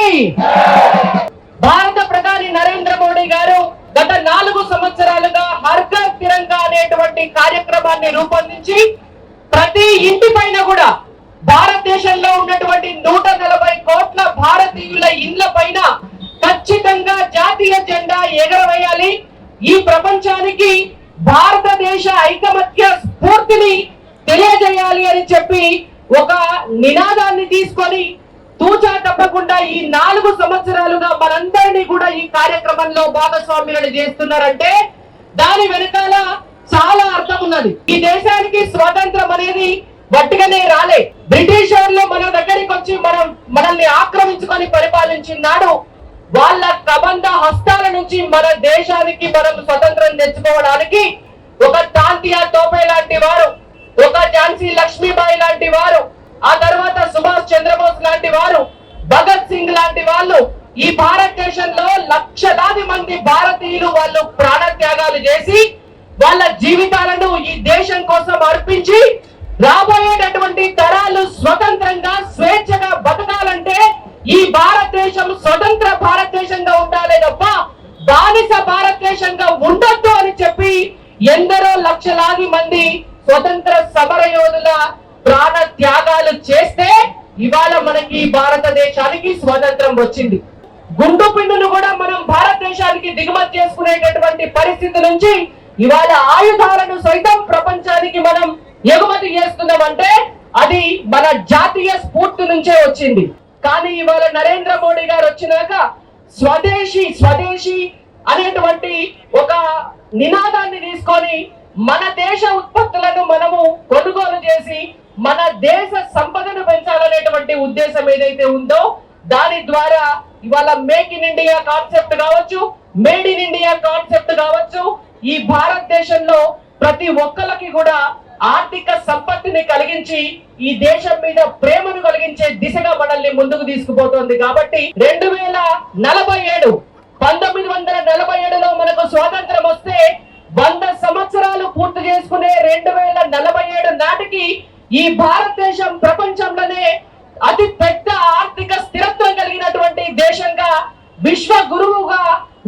की భారత ప్రధాని నరేంద్ర మోడీ గారు గత 4 సంవత్సరాలుగా హర్ ఘర్ తిరంగా అనేటువంటి కార్యక్రమాన్ని రూపొందించి ప్రతి ఇంటి పైన కూడా భారతదేశంలో ఉన్నటువంటి 140 కోట్ల భారతీయుల ఇండ్ల పైన ఖచ్చితంగా జాతీయ జెండా ఎగరవేయాలి. ఈ ప్రపంచానికి భారతదేశ ఐకమత్య స్ఫూర్తిని తెలియజేయాలి అని చెప్పి ఒక నినాదాన్ని తీసుకొని తూచా తప్పకుండా ఈ 4 సంవత్సరాలుగా మనందరినీ కూడా ఈ కార్యక్రమంలో భాగస్వామ్యులను చేస్తున్నారంటే దాని వెనకాల చాలా అర్థం ఉన్నది. ఈ దేశానికి స్వాతంత్రం అనేది వట్టిగానే రాలే. బ్రిటిష్ వాళ్ళు మన దగ్గరికి వచ్చి మనల్ని ఆక్రమించుకొని పరిపాలించినాడు. వాళ్ళ కబంధ హస్తాల నుంచి మన దేశానికి మనం స్వతంత్రం తెచ్చుకోవడానికి ఒక తాంతియా తోపే లాంటి వారు, ఒక ఝాన్సీ లక్ష్మీబాయి లాంటి వారు, ఆ తర్వాత సుభాష్ చంద్రబోస్ లాంటి వారు, భగత్ సింగ్ లాంటి వాళ్ళు ఈ భారతదేశంలో లక్షలాది మంది భారతీయులు వాళ్ళు ప్రాణత్యాగాలు చేసి వాళ్ళ జీవితాలను ఈ దేశం కోసం అర్పించి రాబోయేటటువంటి తరాలు స్వతంత్రంగా స్వేచ్ఛగా బతకాలంటే ఈ భారతదేశం స్వతంత్ర భారతదేశంగా ఉండాలి తప్ప బానిస భారతదేశంగా ఉండొద్దు అని చెప్పి ఎందరో లక్షలాది మంది స్వతంత్ర సమర యోధుల ప్రాణ త్యాగాలు చేస్తే ఇవాళ మనకి భారతదేశానికి స్వాతంత్రం వచ్చింది. గుండు పిండును కూడా మనం భారతదేశానికి దిగుమతి చేసుకునేటటువంటి పరిస్థితి నుంచి ఇవాళ ఆయుధాలను సైతం ప్రపంచానికి మనం ఎగుమతి చేస్తున్నామంటే అది మన జాతీయ స్ఫూర్తి నుంచే వచ్చింది. కానీ ఇవాళ నరేంద్ర మోడీ గారు వచ్చినాక స్వదేశీ స్వదేశీ అనేటువంటి ఒక నినాదాన్ని తీసుకొని మన దేశ ఉత్పత్తులను మనము కొనుగోలు చేసి మన దేశ సంపదను పెంచాలనేటువంటి ఉద్దేశం ఏదైతే ఉందో దాని ద్వారా ఇవాళ మేక్ ఇన్ ఇండియా కాన్సెప్ట్ కావచ్చు, మేడ్ ఇన్ ఇండియా కాన్సెప్ట్ కావచ్చు, ఈ భారతదేశంలో ప్రతి ఒక్కరికి కూడా ఆర్థిక సంపత్తిని కలిగించి ఈ దేశం మీద ప్రేమను కలిగించే దిశగా మనల్ని ముందుకు తీసుకుపోతుంది. కాబట్టి 2047 1947లో మనకు స్వాతంత్రం వస్తే 100 సంవత్సరాలు పూర్తి చేసుకునే 2047 నాటికి ఈ భారతదేశం ప్రపంచంలోనే అతి పెద్ద ఆర్థిక స్థిరత్వం కలిగినటువంటి దేశంగా విశ్వ గురువుగా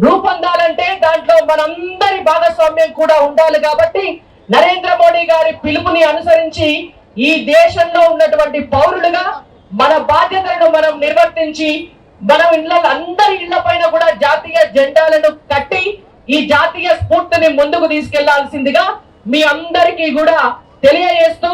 రూపొందాలంటే దాంట్లో మనందరి భాగస్వామ్యం కూడా ఉండాలి. కాబట్టి నరేంద్ర మోడీ గారి పిలుపుని అనుసరించి ఈ దేశంలో ఉన్నటువంటి పౌరులుగా మన బాధ్యతలను మనం నిర్వర్తించి మనం అందరి ఇళ్ల పైన కూడా జాతీయ జెండాలను కట్టి ఈ జాతీయ స్ఫూర్తిని ముందుకు తీసుకెళ్లాల్సిందిగా మీ అందరికీ కూడా తెలియజేస్తూ